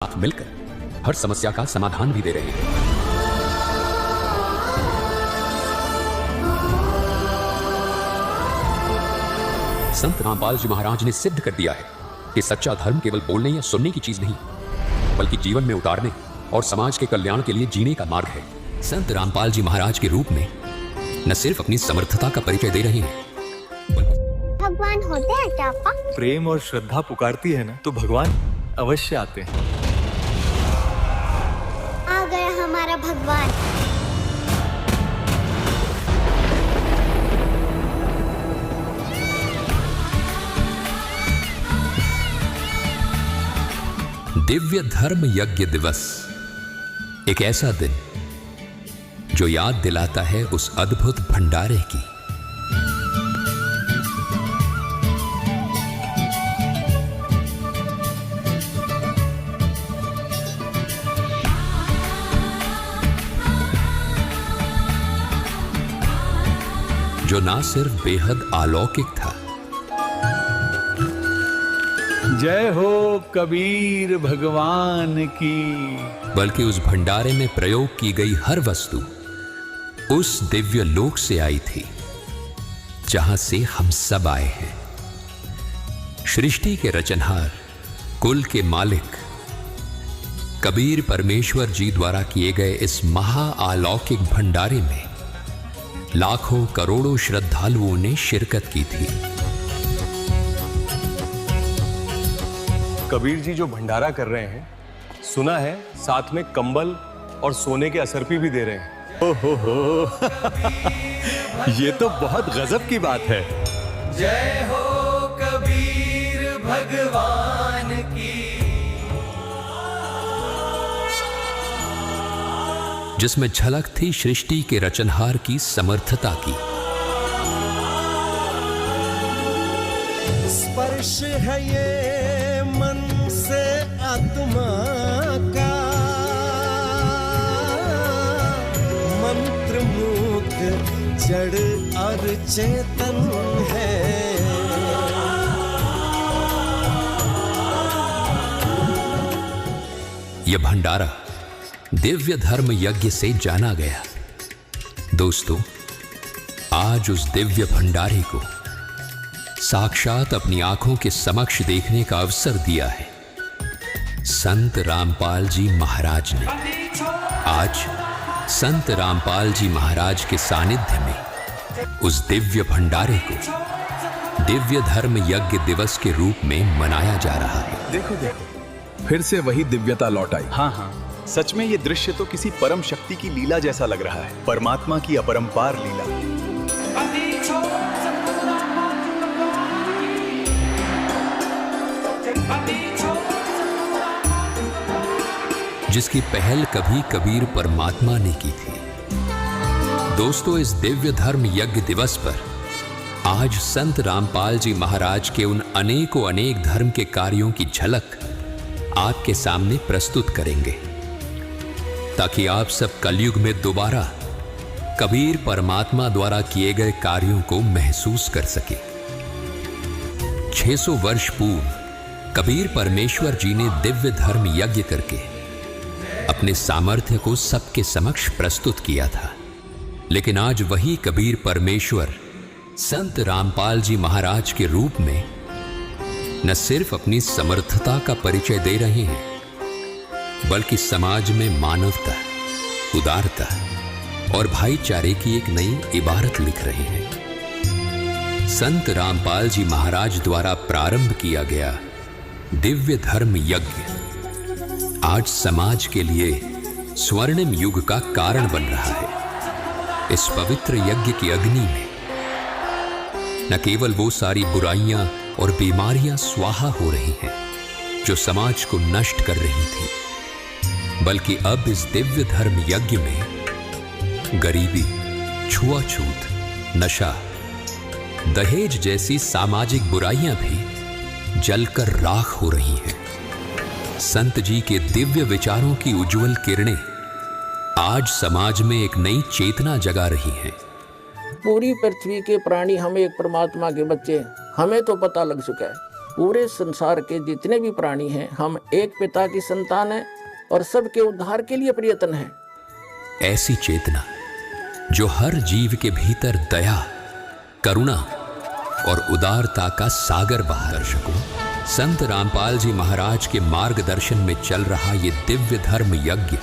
साथ मिलकर हर समस्या का समाधान भी दे रहे हैं। संत रामपाल जी महाराज ने सिद्ध कर दिया है कि सच्चा धर्म केवल बोलने या सुनने की चीज नहीं, बल्कि जीवन में उतारने और समाज के कल्याण के लिए जीने का मार्ग है। संत रामपाल जी महाराज के रूप में न सिर्फ अपनी समर्थता का परिचय दे रहे हैं, भगवान होते हैं क्या आपका? प्रेम और श्रद्धा पुकारती है ना, तो भगवान अवश्य आते हैं। आ गया हमारा भगवान। दिव्य धर्म यज्ञ दिवस, एक ऐसा दिन जो याद दिलाता है उस अद्भुत भंडारे की। जो ना सिर्फ बेहद अलौकिक था, जय हो कबीर भगवान की, बल्कि उस भंडारे में प्रयोग की गई हर वस्तु उस दिव्य लोक से आई थी जहां से हम सब आए हैं। सृष्टि के रचनहार, कुल के मालिक कबीर परमेश्वर जी द्वारा किए गए इस महाअलौकिक भंडारे में लाखों करोड़ों श्रद्धालुओं ने शिरकत की थी। कबीर जी जो भंडारा कर रहे हैं, सुना है साथ में कंबल और सोने के असरपी भी दे रहे हैं। हो ये तो बहुत गजब की बात है। जय हो कबीर भगवान की। जिसमें झलक थी सृष्टि के रचनहार की समर्थता की। स्पर्श है ये मन से आत्मा का, मंत्र मुग्ध जड़ और चेतन है। यह भंडारा दिव्य धर्म यज्ञ से जाना गया। दोस्तों, आज उस दिव्य भंडारे को साक्षात अपनी आंखों के समक्ष देखने का अवसर दिया है संत रामपाल जी महाराज ने। आज संत रामपाल जी महाराज के सानिध्य में उस दिव्य भंडारे को दिव्य धर्म यज्ञ दिवस के रूप में मनाया जा रहा है। देखो देखो, फिर से वही दिव्यता लौट आई। हाँ हाँ, सच में ये दृश्य तो किसी परम शक्ति की लीला जैसा लग रहा है। परमात्मा की अपरंपार लीला। जिसकी पहल कभी कबीर परमात्मा ने की थी। दोस्तों, इस दिव्य धर्म यज्ञ दिवस पर आज संत रामपाल जी महाराज के उन अनेकों अनेक धर्म के कार्यों की झलक आपके सामने प्रस्तुत करेंगे, ताकि आप सब कलयुग में दोबारा कबीर परमात्मा द्वारा किए गए कार्यों को महसूस कर सके। 600 वर्ष पूर्व कबीर परमेश्वर जी ने दिव्य धर्म यज्ञ करके अपने सामर्थ्य को सबके समक्ष प्रस्तुत किया था। लेकिन आज वही कबीर परमेश्वर संत रामपाल जी महाराज के रूप में न सिर्फ अपनी समर्थता का परिचय दे रहे हैं, बल्कि समाज में मानवता, उदारता और भाईचारे की एक नई इबारत लिख रहे हैं। संत रामपाल जी महाराज द्वारा प्रारंभ किया गया दिव्य धर्म यज्ञ आज समाज के लिए स्वर्णिम युग का कारण बन रहा है। इस पवित्र यज्ञ की अग्नि में न केवल वो सारी बुराइयां और बीमारियां स्वाहा हो रही हैं जो समाज को नष्ट कर रही थी, बल्कि अब इस दिव्य धर्म यज्ञ में गरीबी, छुआछूत, नशा, दहेज जैसी सामाजिक बुराइयां भी जलकर राख हो रही हैं। संत जी के दिव्य विचारों की उज्जवल किरणें आज समाज में एक नई चेतना जगा रही हैं। पूरी पृथ्वी के प्राणी हम एक परमात्मा के बच्चे, हमें तो पता लग चुका है। पूरे संसार के जितने भी प्राणी हैं, हम एक पिता की संतान हैं और सबके उद्धार के लिए प्रयत्न है। ऐसी चेतना जो हर जीव के भीतर दया, करुणा और उदारता का सागर बहा। दर्शकों, संत रामपाल जी महाराज के मार्गदर्शन में चल रहा ये दिव्य धर्म यज्ञ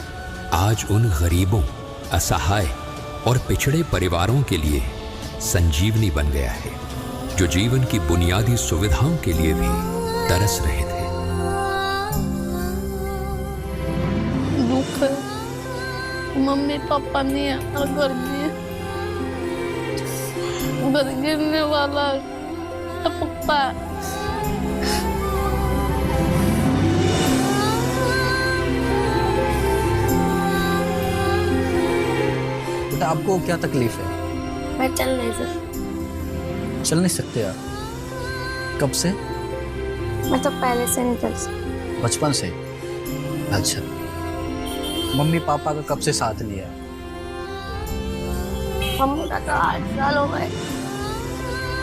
आज उन गरीबों, असहाय और पिछड़े परिवारों के लिए संजीवनी बन गया है, जो जीवन की बुनियादी सुविधाओं के लिए भी तरस रहे थे। दुख है, मम्मी पापा नहीं है और घर गिरने वाला टपकता है। बेटा आपको क्या तकलीफ है? मैं चल नहीं सकते यार? कब से? मैं तो पहले से नहीं चल सकती। बचपन से? अच्छा। मम्मी पापा का कब से साथ नहीं है? मम्मी का तो 8 साल हो गए।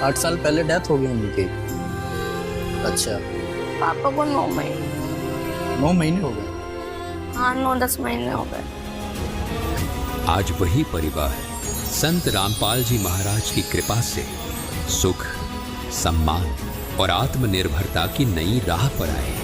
8 साल पहले डेथ हो गई उनकी। अच्छा। पापा को 9 महीने। 9 महीने हो गए? हाँ, 9-10 महीने हो गए। आज वही परिवार संत रामपाल जी महाराज की कृपा से सुख, सम्मान और आत्मनिर्भरता की नई राह पर आए हैं।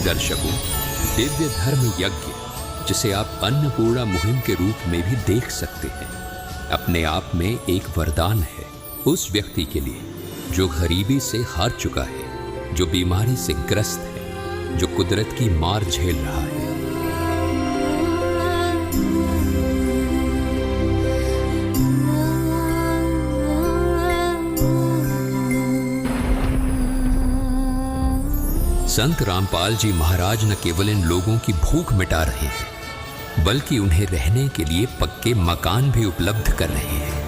दर्शकों, दिव्य धर्म यज्ञ, जिसे आप अन्नपूर्णा मुहिम के रूप में भी देख सकते हैं, अपने आप में एक वरदान है उस व्यक्ति के लिए जो गरीबी से हार चुका है, जो बीमारी से ग्रस्त है, जो कुदरत की मार झेल रहा है। संत रामपाल जी महाराज न केवल इन लोगों की भूख मिटा रहे हैं, बल्कि उन्हें रहने के लिए पक्के मकान भी उपलब्ध कर रहे हैं।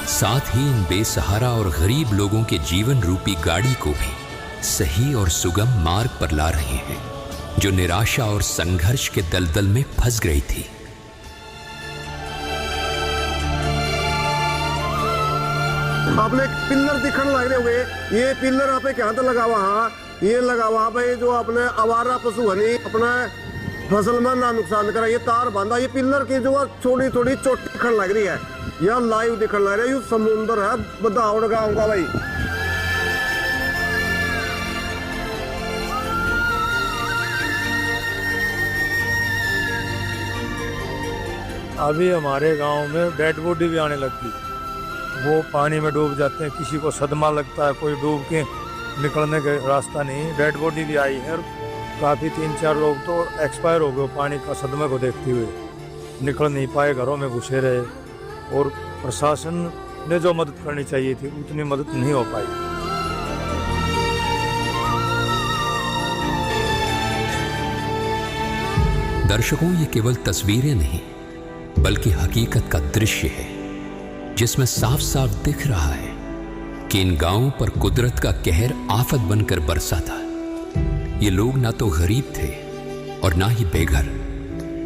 साथ ही इन बेसहारा और गरीब लोगों के जीवन रूपी गाड़ी को भी सही और सुगम मार्ग पर ला रहे हैं, जो निराशा और संघर्ष के दलदल में फंस गई थी। आपने एक पिलर दिखने लग रहे हुए, ये पिलर आपने क्या तो लगा हुआ? हाँ, ये लगा हुआ भाई, जो आपने आवारा पशु हनी अपना फसल में ना नुकसान करा, ये तार बांधा। ये पिलर की जो थोड़ी थोड़ी चोटी दिखने लग रही है, यह लाइव दिखने लग रहा है। ये समुंदर है बदावड़ गाँव का भाई। अभी हमारे गांव में डेड बॉडी भी आने लगती, वो पानी में डूब जाते हैं, किसी को सदमा लगता है, कोई डूब के निकलने का रास्ता नहीं। डेड बॉडी भी आई है और काफ़ी 3-4 लोग तो एक्सपायर हो गए, पानी का सदमे को देखते हुए निकल नहीं पाए, घरों में घुसे रहे। और प्रशासन ने जो मदद करनी चाहिए थी उतनी मदद नहीं हो पाई। दर्शकों, ये केवल तस्वीरें नहीं बल्कि हकीकत का दृश्य है, जिसमें साफ साफ दिख रहा है कि इन गांवों पर कुदरत का कहर आफत बनकर बरसा था। ये लोग ना तो गरीब थे और ना ही बेघर,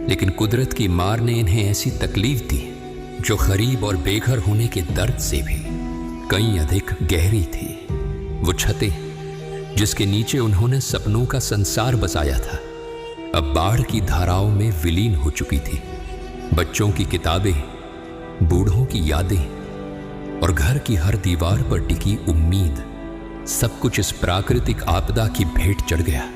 लेकिन कुदरत की मार ने इन्हें ऐसी तकलीफ दी जो गरीब और बेघर होने के दर्द से भी कहीं अधिक गहरी थी। वो छतें जिसके नीचे उन्होंने सपनों का संसार बसाया था, अब बाढ़ की धाराओं में विलीन हो चुकी थी। बच्चों की किताबें, बूढ़ों की यादें और घर की हर दीवार पर टिकी उम्मीद, सब कुछ इस प्राकृतिक आपदा की भेंट चढ़ गया।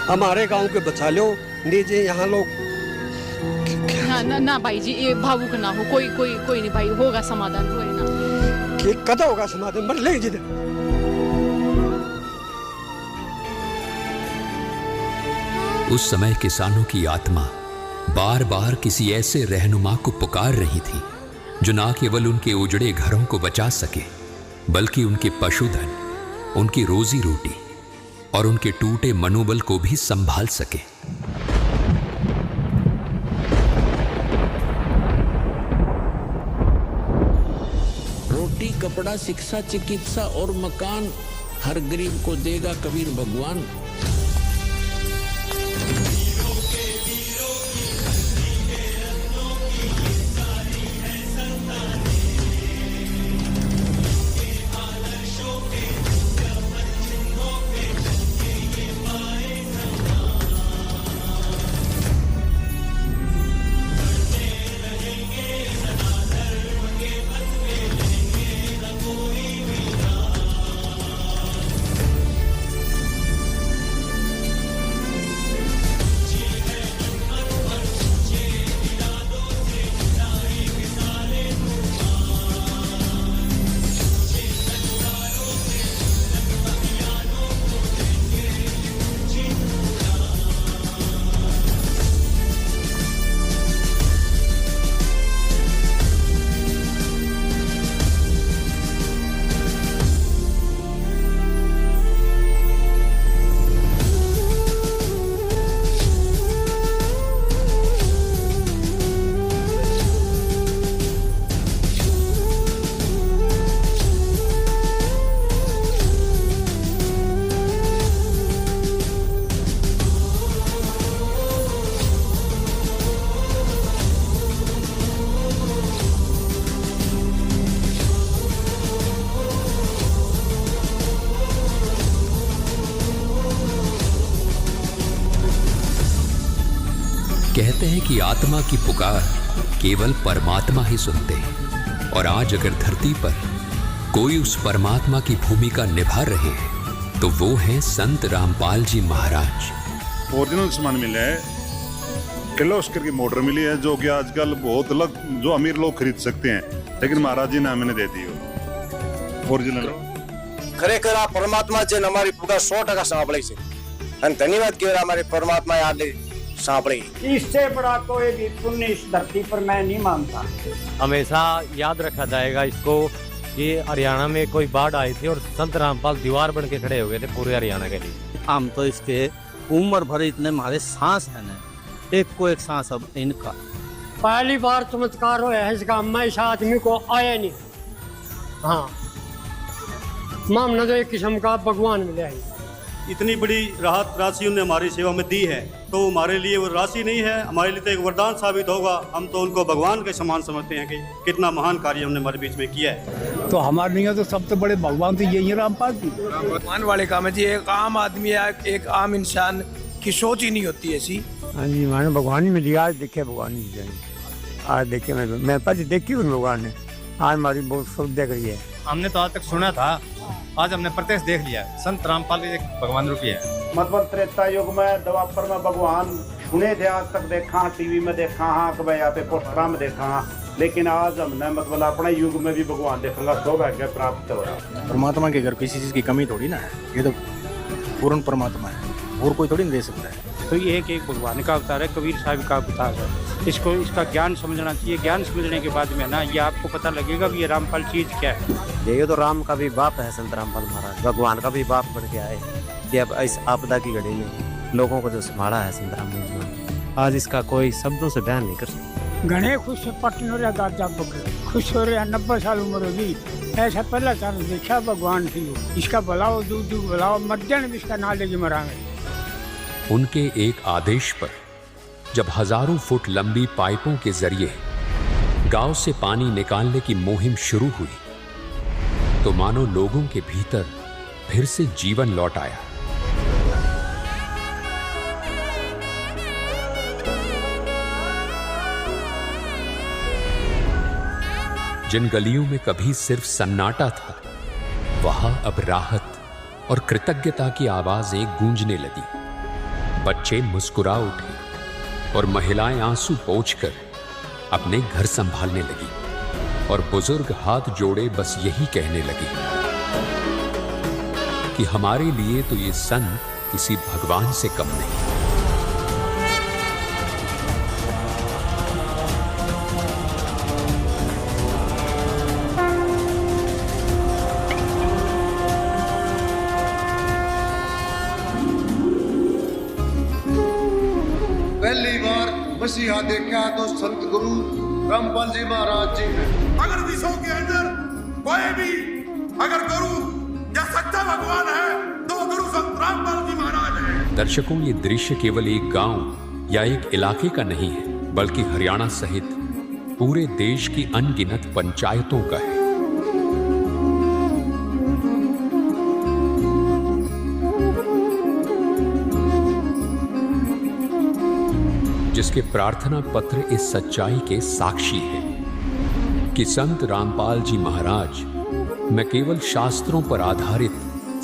हमारे गांव के बचा लो, नहीं जी यहाँ लोग ना ना ना भाई जी, ये भावुक ना हो, कोई कोई कोई नहीं भाई, होगा समाधान, कोई ना। कि कदा होगा समाधान, मर ले जी। उस समय किसानों की आत्मा बार बार किसी ऐसे रहनुमा को पुकार रही थी जो ना केवल उनके उजड़े घरों को बचा सके, बल्कि उनके पशुधन, उनकी रोजी रोटी और उनके टूटे मनोबल को भी संभाल सके। रोटी, कपड़ा, शिक्षा, चिकित्सा और मकान हर गरीब को देगा कबीर भगवान। कहते हैं कि आत्मा की पुकार केवल परमात्मा ही सुनते हैं, और आज अगर धरती पर कोई उस परमात्मा की भूमिका निभा रहे हैं तो वो हैं संत रामपाल जी महाराज। ओरिजिनल सामान मिला है, किर्लोस्कर की मोटर मिली है जो कि आजकल बहुत जो अमीर लोग खरीद सकते हैं, लेकिन महाराज जी ने हमें दे दी हो ओरिजिनल। खरेखर आ परमात्मा છે ને અમારી પૂરા 100% સાંભળી છે અને ધન્યવાદ કહેવાય અમારી પરમાત્માએ આ સાંભળી। इससे बड़ा कोई भी पुण्य इस धरती पर मैं नहीं मानता। हमेशा याद रखा जाएगा इसको कि हरियाणा में कोई बाढ़ आई थी और संत रामपाल दीवार बन के खड़े हुए थे पूरे हरियाणा के लिए। हम तो इसके उम्र भर इतने हमारे सांस है ना, एक को एक सांस अब इनका। पहली बार चमत्कार हुआ है इसका, मैं इस आदमी को आया नहीं। हाँ, मामला तो एक किस्म का भगवान मिला है। इतनी बड़ी राहत राशि उन्होंने हमारी सेवा में दी है, तो हमारे लिए वो राशि नहीं है, हमारे लिए तो एक वरदान साबित होगा। हम तो उनको भगवान के समान समझते हैं कि कितना महान कार्य उन्होंने हमारे बीच में किया है। तो हमारे लिए तो सबसे बड़े भगवान तो यही है रामपाल जी। भगवान वाले काम है जी, एक आम आदमी या एक आम इंसान की सोच ही नहीं होती ऐसी। हाँ जी, मैंने भगवान ही में लिया, आज देखे भगवान ही, आज देखे मैं पहले देखी उन भगवान ने, आज हमारी बहुत सुविधा करी है। हमने तो आज तक सुना था, आज हमने प्रत्यक्ष देख लिया, संत रामपाल एक भगवान रूपी है। मतलब त्रेता युग में, द्वापर में भगवान सुने थे, आज तक देखा, टीवी में देखा, हाँ कि भाई यहाँ पे पोस्टरा में देखा, लेकिन आज हमने मतलब अपने युग में भी भगवान देखने का सौभाग्य प्राप्त हो रहा। परमात्मा के घर किसी चीज की कमी थोड़ी ना है, ये तो पूर्ण परमात्मा है, और कोई थोड़ी नहीं दे सकता है। तो ये एक भगवान का अवतार है, कबीर साहब का अवतार है। इसको इसका ज्ञान समझना चाहिए। ज्ञान समझने के बाद में ना ये आपको पता लगेगा कि ये रामपाल चीज क्या है। ये तो राम का भी बाप है संत रामपाल महाराज, भगवान का भी बाप बन के आए कि अब इस आपदा की घड़ी में लोगों को जो संभाला है संत रामपाल, आज इसका कोई शब्दों से बयान नहीं कर सकता। घने खुश पटन रहा दादा बकर खुश हो रहे, 90 साल उम्र होगी, ऐसा पहला चांस देखा भगवान थी। इसका बुलाओ, दूध बुलाओ, मर्जन भी इसका ना लेके मरांगे। उनके एक आदेश पर जब हजारों फुट लंबी पाइपों के जरिए गांव से पानी निकालने की मुहिम शुरू हुई तो मानो लोगों के भीतर फिर से जीवन लौट आया। जिन गलियों में कभी सिर्फ सन्नाटा था, वहां अब राहत और कृतज्ञता की आवाजें गूंजने लगी। बच्चे मुस्कुरा उठे और महिलाएं आंसू पोंछकर अपने घर संभालने लगी और बुजुर्ग हाथ जोड़े बस यही कहने लगे कि हमारे लिए तो ये संत किसी भगवान से कम नहीं। पहली बार मसीहा देखा तो संत गुरु रामपाल जी महाराज जी ने। अगर विश्व के अंदर कोई भी अगर गुरु या सच्चा भगवान है तो गुरु संत रामपाल जी महाराज है। दर्शकों, ये दृश्य केवल एक गांव या एक इलाके का नहीं है, बल्कि हरियाणा सहित पूरे देश की अनगिनत पंचायतों का है। जिसके प्रार्थना पत्र इस सच्चाई के साक्षी है कि संत रामपाल जी महाराज न केवल शास्त्रों पर आधारित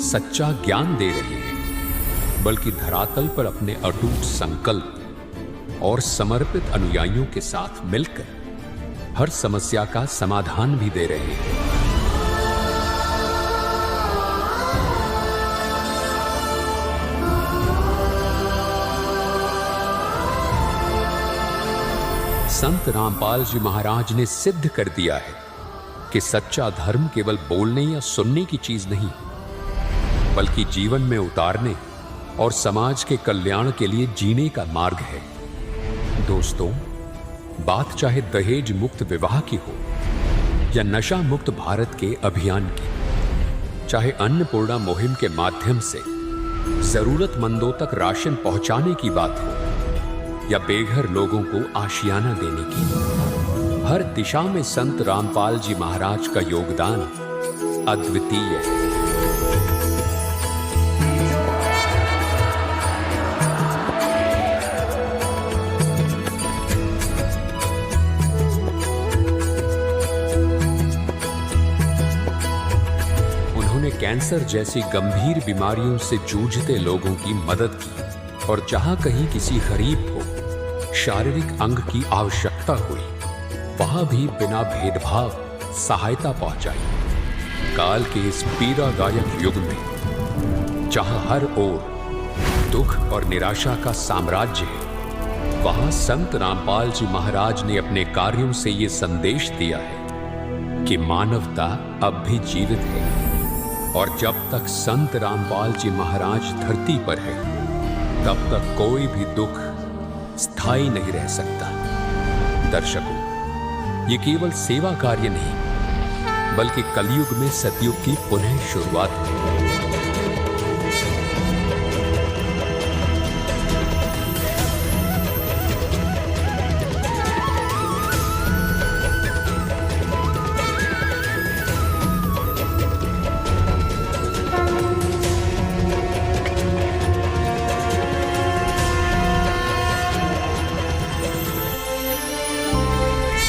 सच्चा ज्ञान दे रहे हैं, बल्कि धरातल पर अपने अटूट संकल्प और समर्पित अनुयायियों के साथ मिलकर हर समस्या का समाधान भी दे रहे हैं। संत रामपाल जी महाराज ने सिद्ध कर दिया है कि सच्चा धर्म केवल बोलने या सुनने की चीज नहीं, बल्कि जीवन में उतारने और समाज के कल्याण के लिए जीने का मार्ग है। दोस्तों, बात चाहे दहेज मुक्त विवाह की हो या नशा मुक्त भारत के अभियान की, चाहे अन्नपूर्णा मुहिम के माध्यम से जरूरतमंदों तक राशन पहुंचाने की बात हो या बेघर लोगों को आशियाना देने की, हर दिशा में संत रामपाल जी महाराज का योगदान अद्वितीय है। उन्होंने कैंसर जैसी गंभीर बीमारियों से जूझते लोगों की मदद की और जहां कहीं किसी गरीब को शारीरिक अंग की आवश्यकता हुई, वहां भी बिना भेदभाव सहायता पहुंचाई। काल के इस पीड़ादायक युग में जहां हर ओर दुख और निराशा का साम्राज्य है, वहां संत रामपाल जी महाराज ने अपने कार्यों से ये संदेश दिया है कि मानवता अब भी जीवित है और जब तक संत रामपाल जी महाराज धरती पर है, तब तक कोई भी दुख स्थायी नहीं रह सकता। दर्शकों, ये केवल सेवा कार्य नहीं, बल्कि कलयुग में सतयुग की पुनः शुरुआत है।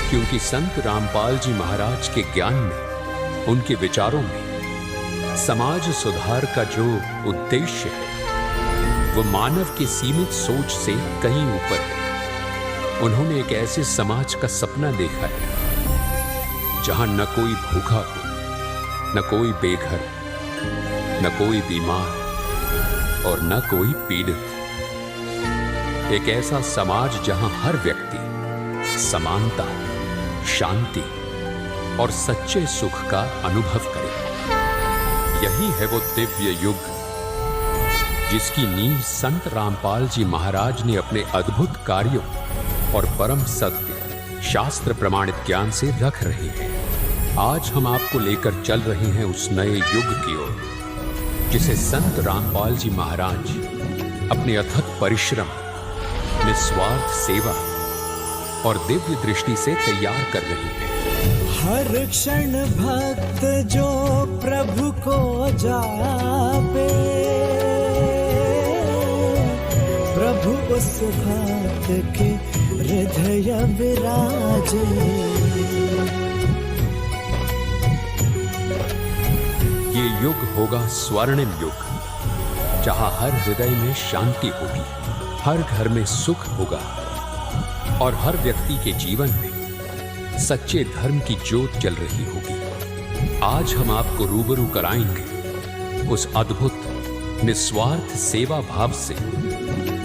क्योंकि संत रामपाल जी महाराज के ज्ञान में, उनके विचारों में समाज सुधार का जो उद्देश्य है, वो मानव की सीमित सोच से कहीं ऊपर है। उन्होंने एक ऐसे समाज का सपना देखा है जहां न कोई भूखा हो, न कोई बेघर, न कोई बीमार और न कोई पीड़ित। एक ऐसा समाज जहां हर व्यक्ति समानता, शांति और सच्चे सुख का अनुभव करे। यही है वो दिव्य युग जिसकी नींव संत रामपाल जी महाराज ने अपने अद्भुत कार्यों और परम सत्य शास्त्र प्रमाणित ज्ञान से रख रहे हैं। आज हम आपको लेकर चल रहे हैं उस नए युग की ओर जिसे संत रामपाल जी महाराज अपने अथक परिश्रम, निस्वार्थ सेवा और दिव्य दृष्टि से तैयार कर रही है। हर क्षण भक्त जो प्रभु को जापे, प्रभु उस भक्त के हृदय विराजे। ये युग होगा स्वर्णिम युग, जहां हर हृदय में शांति होगी, हर घर में सुख होगा और हर व्यक्ति के जीवन में सच्चे धर्म की ज्योत जल रही होगी। आज हम आपको रूबरू कराएंगे उस अद्भुत निस्वार्थ सेवा भाव से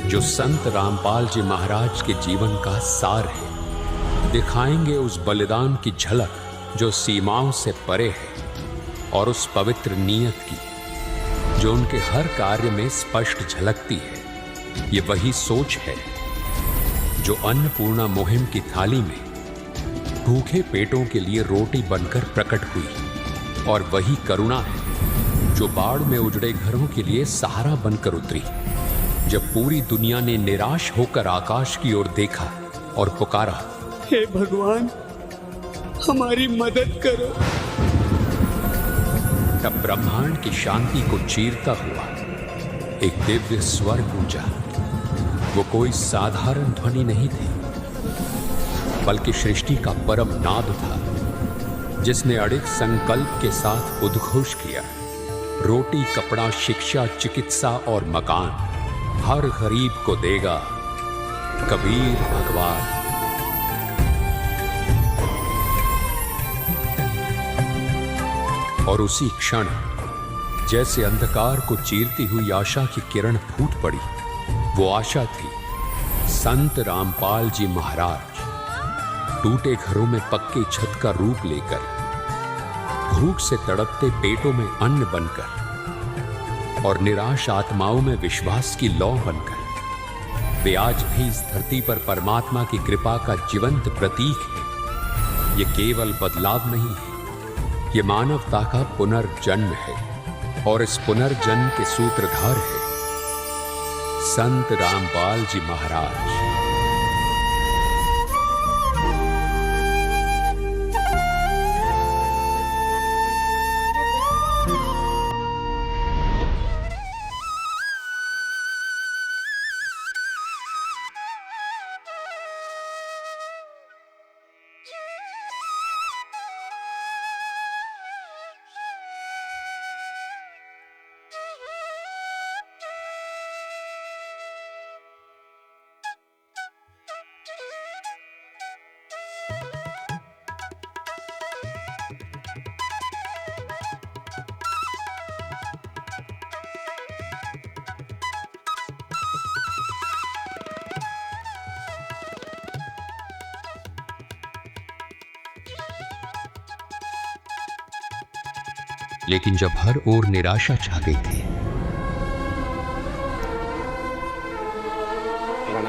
जो संत रामपाल जी महाराज के जीवन का सार है। दिखाएंगे उस बलिदान की झलक जो सीमाओं से परे है और उस पवित्र नीयत की जो उनके हर कार्य में स्पष्ट झलकती है। ये वही सोच है जो अन्नपूर्णा मुहिम की थाली में भूखे पेटों के लिए रोटी बनकर प्रकट हुई और वही करुणा है जो बाढ़ में उजड़े घरों के लिए सहारा बनकर उतरी जब पूरी दुनिया ने निराश होकर आकाश की ओर देखा और पुकारा, हे भगवान हमारी मदद करो। तब ब्रह्मांड की शांति को चीरता हुआ एक दिव्य स्वर गूंजा। वो कोई साधारण ध्वनि नहीं थी बल्कि सृष्टि का परम नाद था जिसने अड़िग संकल्प के साथ उद्घोष किया, रोटी कपड़ा शिक्षा चिकित्सा और मकान हर गरीब को देगा कबीर भगवान। और उसी क्षण जैसे अंधकार को चीरती हुई आशा की किरण फूट पड़ी। वो आशा थी संत रामपाल जी महाराज टूटे घरों में पक्के छत का रूप लेकर, भूख से तड़पते पेटों में अन्न बनकर और निराश आत्माओं में विश्वास की लौ बनकर वे आज भी इस धरती पर परमात्मा की कृपा का जीवंत प्रतीक है। ये केवल बदलाव नहीं है, ये मानवता का पुनर्जन्म है और इस पुनर्जन्म के सूत्रधार है संत रामपाल जी महाराज। लेकिन जब हर ओर निराशा छा गई थी,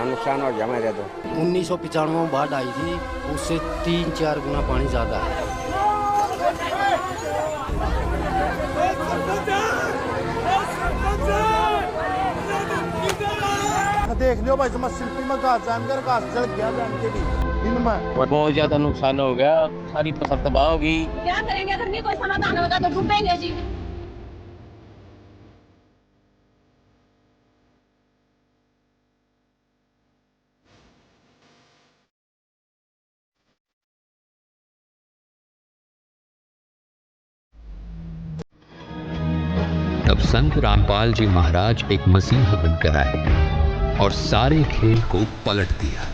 नुकसान हो गया मेरे तो 1995 में बाढ़ आई थी, उससे 3-4 गुना पानी ज्यादा है। देख लो भाई शिल्पी में घास जानकर घास चढ़ गया जान के भी बहुत ज्यादा नुकसान हो गया, सारी फसल तबाह हो गई। क्या करेंगे अगर नहीं कोई समाधान होगा तो डूबेंगे जी। तब संत रामपाल जी महाराज एक मसीहा बनकर आए और सारे खेल को पलट दिया।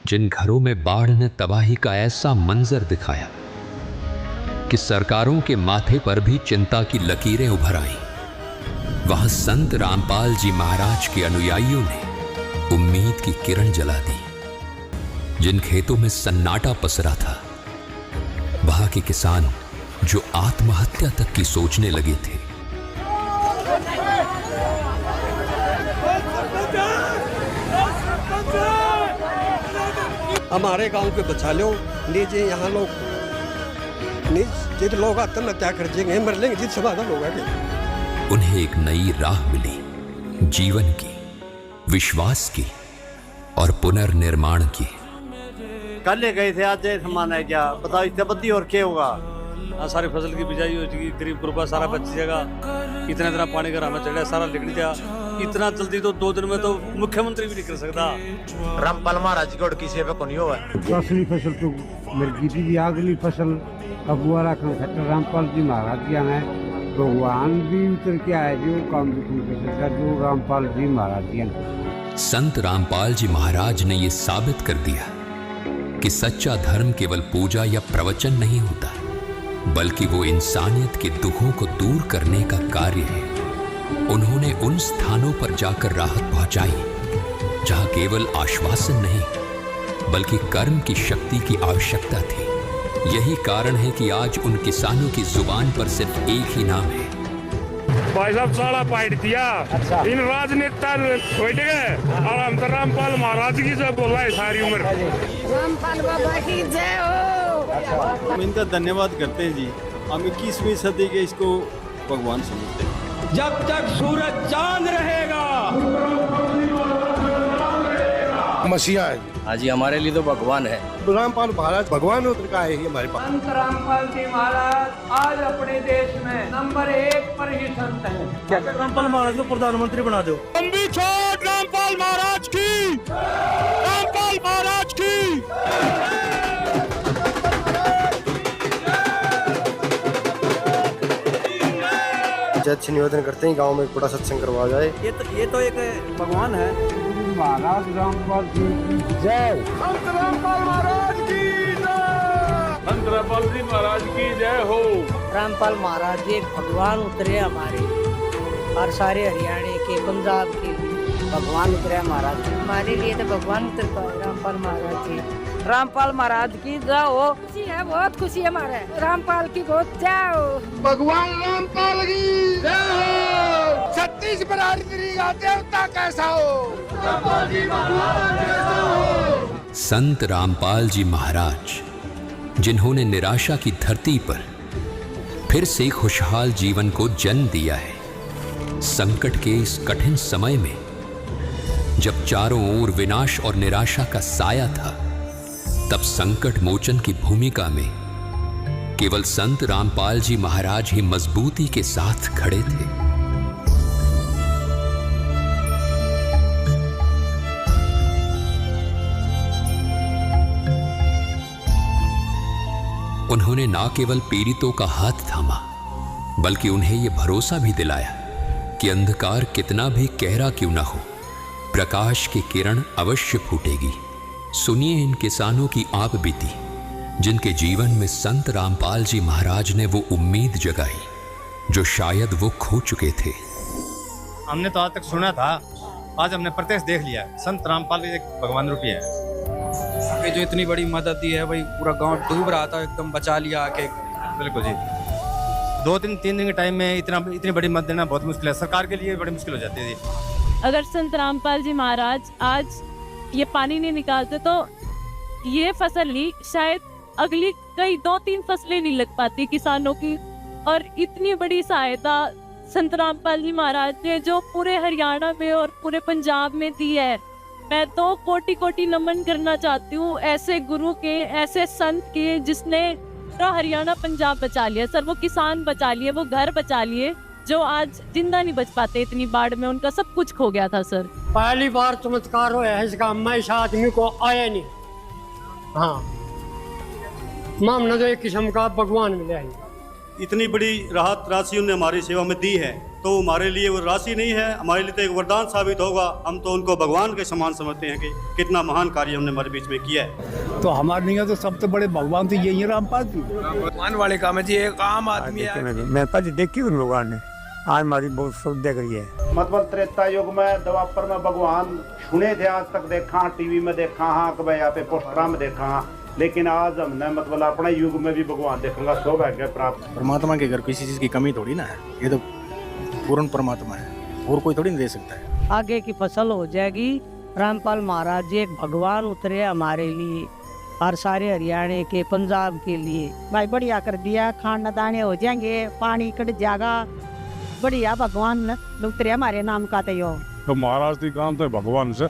जिन घरों में बाढ़ ने तबाही का ऐसा मंजर दिखाया कि सरकारों के माथे पर भी चिंता की लकीरें उभर आईं, वहां संत रामपाल जी महाराज के अनुयायियों ने उम्मीद की किरण जला दी। जिन खेतों में सन्नाटा पसरा था, वहां के किसान जो आत्महत्या तक की सोचने लगे थे, हमारे गांव के बचा लो नीचे यहाँ लोग जित लोग आत्महत्या कर देंगे मर लेंगे जित समाधान होगा कि उन्हें एक नई राह मिली, जीवन की, विश्वास की, और पुनर्निर्माण की। कल गए थे, आज समान है क्या बताओ, इतने बद्दी और क्या होगा। सारी फसल की बिजाई हो चुकी, गरीब गुरबा सारा बच जाएगा। इतना पानी का हमें चढ़ा, सारा लिख दिया। इतना जल्दी तो 2 दिन में तो मुख्यमंत्री भी नहीं कर सकता। रामपाल महाराज की किसी पे को नहीं हुआ। असली फसल तो मिर्गी की, अगली फसल अगुआरा रामपाल जी महाराज जी आना है। भगवान भी उतर के आए जो काम जो रामपाल जी महाराज जी। संत रामपाल जी महाराज ने यह साबित कर दिया कि सच्चा धर्म केवल पूजा या प्रवचन नहीं होता, बल्कि वो इंसानियत के दुखों को दूर करने का कार्य है। उन्होंने उन स्थानों पर जाकर राहत पहुंचाई जहां केवल आश्वासन नहीं बल्कि कर्म की शक्ति की आवश्यकता थी। यही कारण है कि आज उन किसानों की जुबान पर सिर्फ एक ही नाम है। भाई साहब साला पाइट दिया। अच्छा। इन राजनेता बैठ गए और हम तो रामपाल महाराज की जो बोला है सारी उम्र। रामपाल बाबा की जय हो। हम इनका धन्यवाद करते हैं जी। हम 21वीं सदी के इसको भगवान समझते हैं। जब तक सूरज चांद रहेगा मसीहा है। हाँ जी, हमारे लिए तो भगवान है। रामपाल महाराज भगवान उतर का है हमारे पास। संत रामपाल जी महाराज आज अपने देश में नंबर 1 पर ही संत हैं। रामपाल महाराज को प्रधानमंत्री बना दो। लंबी छोड़ रामपाल महाराज की, रामपाल महाराज की। अच्छे निवेदन करते हैं गांव में एक बड़ा सत्संग करवा जाए। ये तो एक भगवान है। महाराज रामपाल जी की जय। संत रामपाल महाराज की जय। संत रामपाल जी महाराज की जय हो। रामपाल महाराज जी एक भगवान उतरे हमारे, और सारे हरियाणा के, पंजाब के लिए भगवान उतरे महाराज। हमारे लिए तो भगवान उतर पाए रामपाल महाराज जी। रामपाल महाराज की जय हो। खुशी है, बहुत खुशी है हमारे। रामपाल की बहुत जय हो। भगवान रामपाल की जय हो। 36 बरादरी का देवता कैसा हो। रामपाल जी महाराज कैसा हो। संत रामपाल जी महाराज, जिन्होंने निराशा की धरती पर फिर से खुशहाल जीवन को जन्म दिया है। संकट के इस कठिन समय में जब चारों ओर विनाश और निराशा का साया था, तब संकट मोचन की भूमिका में केवल संत रामपाल जी महाराज ही मजबूती के साथ खड़े थे। उन्होंने ना केवल पीड़ितों का हाथ थामा, बल्कि उन्हें यह भरोसा भी दिलाया कि अंधकार कितना भी गहरा क्यों ना हो, प्रकाश की किरण अवश्य फूटेगी। सुनिए इन किसानों की आप बीती, जिनके जीवन में संत रामपाल जी महाराज ने वो उम्मीद जगाई जो शायद वो खो चुके थे। हमने तो आज तक सुना था, आज हमने प्रत्यक्ष देख लिया। संत रामपाल एक भगवान रूपी है। जो इतनी बड़ी मदद दी है, भाई पूरा गांव डूब रहा था, एकदम बचा लिया आके। बिल्कुल जी। 2-3 दिन के टाइम में इतनी बड़ी मदद देना बहुत मुश्किल है। सरकार के लिए बड़ी मुश्किल हो जाती है जी। अगर संत रामपाल जी महाराज आज ये पानी नहीं निकालते तो ये फसल ही शायद अगली कई 2-3 फसलें नहीं लग पाती किसानों की। और इतनी बड़ी सहायता संत रामपाल जी महाराज ने जो पूरे हरियाणा में और पूरे पंजाब में दी है, मैं तो कोटि-कोटि नमन करना चाहती हूँ ऐसे गुरु के, ऐसे संत के, जिसने पूरा हरियाणा पंजाब बचा लिया सर। वो किसान बचा लिए, वो घर बचा लिए जो आज जिंदा नहीं बच पाते। इतनी बाढ़ में उनका सब कुछ खो गया था सर। पहली बार चमत्कार हुआ है इसका, मैं इस आदमी को आया नहीं। हाँ, मामला तो एक किस्म का भगवान मिला है। इतनी बड़ी राहत राशि उन्होंने हमारी सेवा में दी है, तो हमारे लिए वो राशि नहीं है, हमारे लिए तो एक वरदान साबित होगा। हम तो उनको भगवान के समान समझते हैं कि कितना महान कार्य हमने हमारे बीच में किया है। तो हमारे लिए तो सबसे बड़े भगवान तो यही है रामपाल जी। भगवान वाले काम है जी, एक आम आदमी है। मैं पाजी देखी उन भगवान ने आज हमारी बहुत सुविधा करी है। मतलब त्रेता युग में, द्वापर में भगवान सुने थे, आज तक देखा, टीवी में देखा, हाँ कि यहाँ पे पोस्टर में देखा, लेकिन आज हमने मतलब अपने युग में भी भगवान देखूंगा सौभाग्य प्राप्त। परमात्मा के घर किसी चीज की कमी थोड़ी ना है, ये तो पूर्ण परमात्मा है, और कोई थोड़ी नहीं दे सकता है। आगे की फसल हो जाएगी। रामपाल महाराज जी एक भगवान उतरे हमारे लिए और सारे हरियाणा के, पंजाब के लिए। भाई बढ़िया कर दिया, खाना दाने हो जाएंगे, पानी कट जाएगा, बढ़िया भगवान उतरे हमारे नाम का। तो महाराज की काम तो भगवान से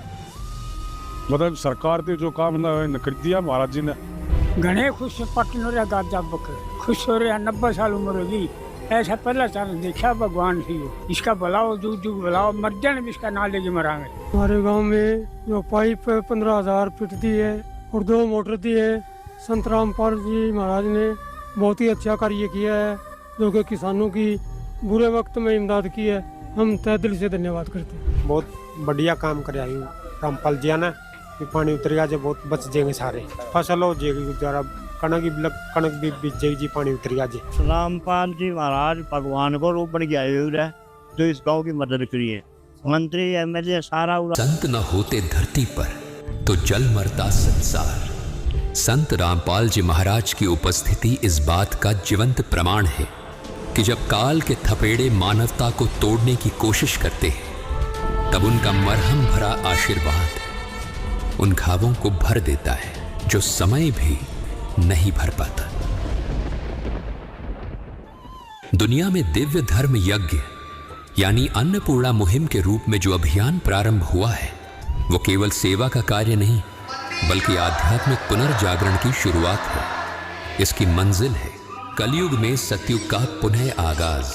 मतलब सरकार ने जो काम कर दिया महाराज जी ने। घने खुश पटन रहा गाजा बक खुश हो रहा 90 साल उम्र होगी। ऐसा पहला साल देखा भगवान थी इसका बुलाओ जुग जुग बुलाओ मर जाने भी इसका ना लेके मरांगे। हमारे गांव में जो पाइप 15,000 फीट दी है और 2 मोटर दी है। संत रामपाल जी महाराज ने बहुत ही अच्छा कार्य किया है जो कि किसानों की बुरे वक्त में इमदाद की है। हम तहे दिल से धन्यवाद करते हैं। बहुत बढ़िया काम कर आई रामपाल जी ने कि पानी उतरेगा जो बहुत बच जाएंगे सारे फसल हो जाएगी जरा कणक भी बीत जाएगी जी पानी उतरेगा जी। रामपाल जी महाराज भगवान को रूप बन गया जो इस गांव की मदद करी है। मंत्री एमएलए सारा संत न होते धरती पर तो जल मरता संसार। संत रामपाल जी महाराज की उपस्थिति इस बात का जीवंत प्रमाण है कि जब काल के थपेड़े मानवता को तोड़ने की कोशिश करते हैं तब उनका मरहम भरा आशीर्वाद उन घावों को भर देता है जो समय भी नहीं भर पाता। दुनिया में दिव्य धर्म यज्ञ यानी अन्नपूर्णा मुहिम के रूप में जो अभियान प्रारंभ हुआ है वो केवल सेवा का कार्य नहीं बल्कि आध्यात्मिक पुनर्जागरण की शुरुआत है। इसकी मंजिल है कलयुग में सतयुग का पुनः आगाज।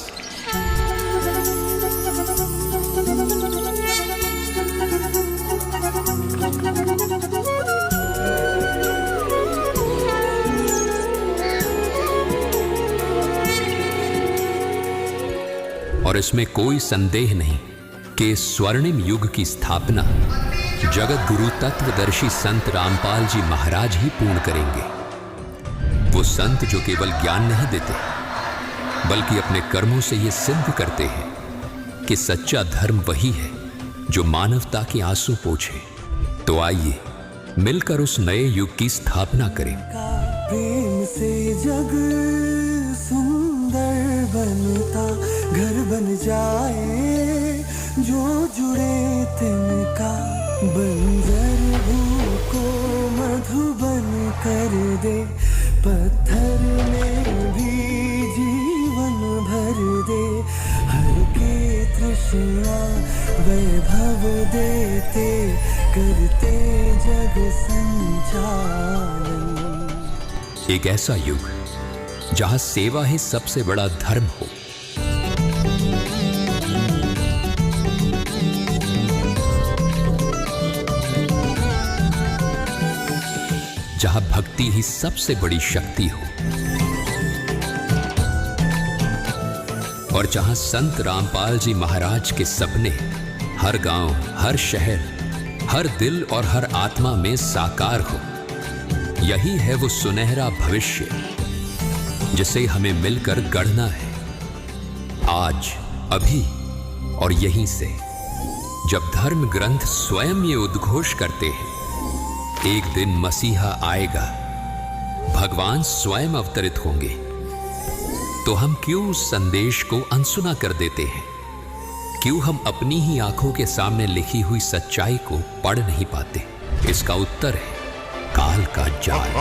और इसमें कोई संदेह नहीं कि स्वर्णिम युग की स्थापना जगत गुरु तत्वदर्शी संत रामपाल जी महाराज ही पूर्ण करेंगे। वो संत जो केवल ज्ञान नहीं देते बल्कि अपने कर्मों से ये सिद्ध करते हैं कि सच्चा धर्म वही है जो मानवता के आंसू पोंछे। तो आइए मिलकर उस नए युग की स्थापना करें। प्रेम से जग सुंदर बनता घर बन जाए जो जुड़े तिनका बंजर भू को मधुबन कर दे पत्थर में भी जीवन भर दे हर के तृष्णा वैभव देते करते जग संचालन। एक ऐसा युग जहां सेवा ही सबसे बड़ा धर्म हो। जहां भक्ति ही सबसे बड़ी शक्ति हो और जहां संत रामपाल जी महाराज के सपने हर गांव, हर शहर, हर दिल और हर आत्मा में साकार हो। यही है वो सुनहरा भविष्य जिसे हमें मिलकर गढ़ना है आज, अभी और यहीं से। जब धर्म ग्रंथ स्वयं ये उद्घोष करते हैं एक दिन मसीहा आएगा, भगवान स्वयं अवतरित होंगे, तो हम क्यों उस संदेश को अनसुना कर देते हैं? क्यों हम अपनी ही आंखों के सामने लिखी हुई सच्चाई को पढ़ नहीं पाते? इसका उत्तर है काल का जाल।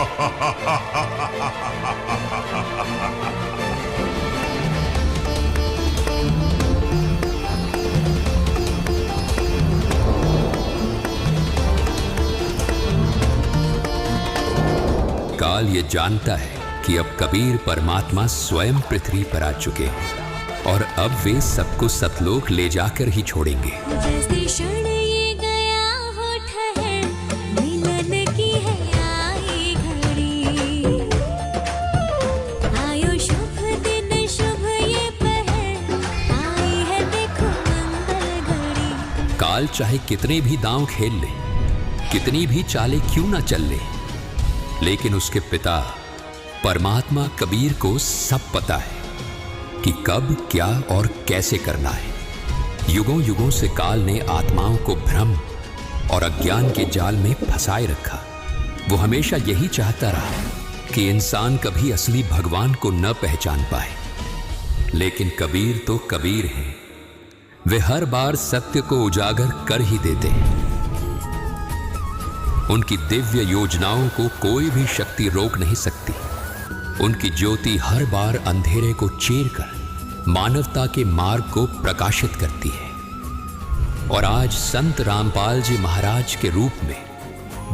काल ये जानता है कि अब कबीर परमात्मा स्वयं पृथ्वी पर आ चुके हैं और अब वे सबको सतलोक ले जाकर ही छोड़ेंगे। जैसे क्षण ये गया हो ठहर, मिलन की है आई घड़ी। आयो शुभ दिन शुभ ये पहर, आई है देखो मंगल घड़ी। काल चाहे कितने भी दांव खेल ले, कितनी भी चालें क्यों ना चल ले, लेकिन उसके पिता परमात्मा कबीर को सब पता है कि कब, क्या और कैसे करना है। युगों युगों से काल ने आत्माओं को भ्रम और अज्ञान के जाल में फंसाए रखा। वो हमेशा यही चाहता रहा कि इंसान कभी असली भगवान को न पहचान पाए, लेकिन कबीर तो कबीर हैं। वे हर बार सत्य को उजागर कर ही देते हैं। उनकी दिव्य योजनाओं को कोई भी शक्ति रोक नहीं सकती। उनकी ज्योति हर बार अंधेरे को चीरकर मानवता के मार्ग को प्रकाशित करती है। और आज संत रामपाल जी महाराज के रूप में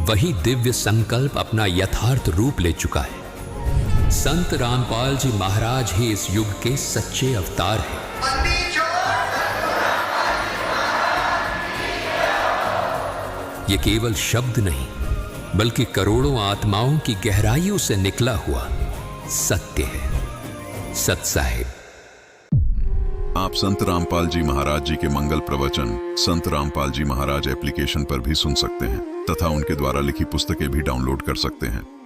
वही दिव्य संकल्प अपना यथार्थ रूप ले चुका है। संत रामपाल जी महाराज ही इस युग के सच्चे अवतार हैं। ये केवल शब्द नहीं, बल्कि करोड़ों आत्माओं की गहराइयों से निकला हुआ सत्य है। सत साहिब। आप संत रामपाल जी महाराज जी के मंगल प्रवचन संत रामपाल जी महाराज एप्लीकेशन पर भी सुन सकते हैं तथा उनके द्वारा लिखी पुस्तकें भी डाउनलोड कर सकते हैं।